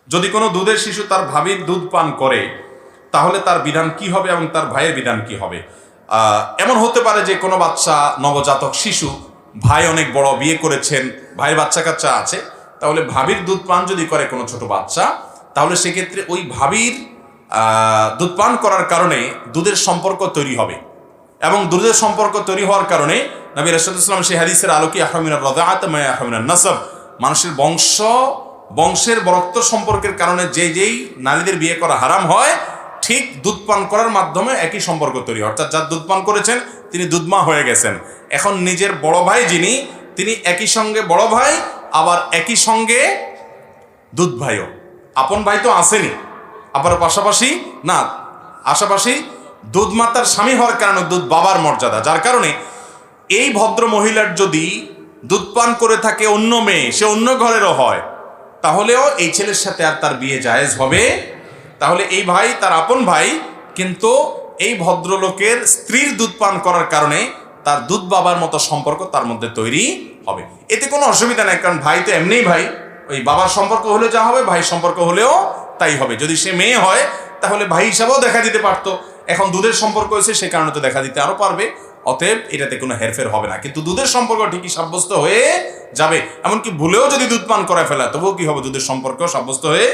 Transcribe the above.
যদি কোনো দুধের শিশু তার ভাবির দুধ পান করে তাহলে তার বিধান কি হবে এবং তার ভাইয়ের বিধান কি হবে? এমন হতে পারে যে কোনো বাচ্চা, নবজাতক শিশু, ভাই অনেক বড়, বিয়ে করেছেন, ভাইয়ের বাচ্চা কাচ্চা আছে, তাহলে ভাবির দুধ পান যদি করে কোনো ছোট বাচ্চা, তাহলে সেক্ষেত্রে ওই ভাবির দুধ পান করার কারণে দুধের সম্পর্ক তৈরি হবে এবং দুধের সম্পর্ক তৈরি হওয়ার কারণে নবী রাসূলুল্লাহ সাল্লাল্লাহু আলাইহি ওয়াসাল্লাম সেই হাদিসের আলোকে আহমিনার রাদাআত মা আহমিনান নাসাব, মানুষের বংশের বরক্ত সম্পর্কের কারণে যেই নারীদের বিয়ে করা হারাম হয়, ঠিক দুধ পান করার মাধ্যমে একই সম্পর্ক তৈরি হয়। অর্থাৎ যার দুধ পান করেছেন তিনি দুধমা হয়ে গেছেন। এখন নিজের বড় ভাই যিনি, তিনি একই সঙ্গে বড় ভাই, আবার একই সঙ্গে দুধ ভাইও। আপন ভাই তো আসেনি, আবার পাশাপাশি না, আশাপাশি দুধ মাতার স্বামী হওয়ার কারণে দুধ বাবার মর্যাদা, যার কারণে এই ভদ্র মহিলার যদি দুধ পান করে থাকে অন্য মেয়ে, সে অন্য ঘরেরও হয়, তাহলেও এই ছেলের সাথে আর তার বিয়ে জায়েজ হবে। তাহলে এই ভাই তার আপন ভাই, কিন্তু এই ভদ্রলোকের স্ত্রীর দুধ পান করার কারণে তার দুধ বাবার মতো সম্পর্ক তার মধ্যে তৈরি হবে। এতে কোনো অসুবিধা নেই, কারণ ভাই তো এমনিই ভাই, ওই বাবার সম্পর্ক হলে যা হবে ভাই সম্পর্ক হলেও তাই হবে। যদি সে মেয়ে হয় তাহলে ভাই হিসাবেও দেখা দিতে পারতো, এখন দুধের সম্পর্ক হয়েছে সে কারণে তো দেখা দিতে আরো পারবে। অতএব এটাতে কোনো হেরফের হবে না, কিন্তু দুধের সম্পর্ক ঠিকই সাব্যস্ত হয়ে যাবে। এমনকি ভুলেও যদি দুধ পান করে ফেলা তবুও কি হবে, দুধের সম্পর্ক সাব্যস্ত হয়ে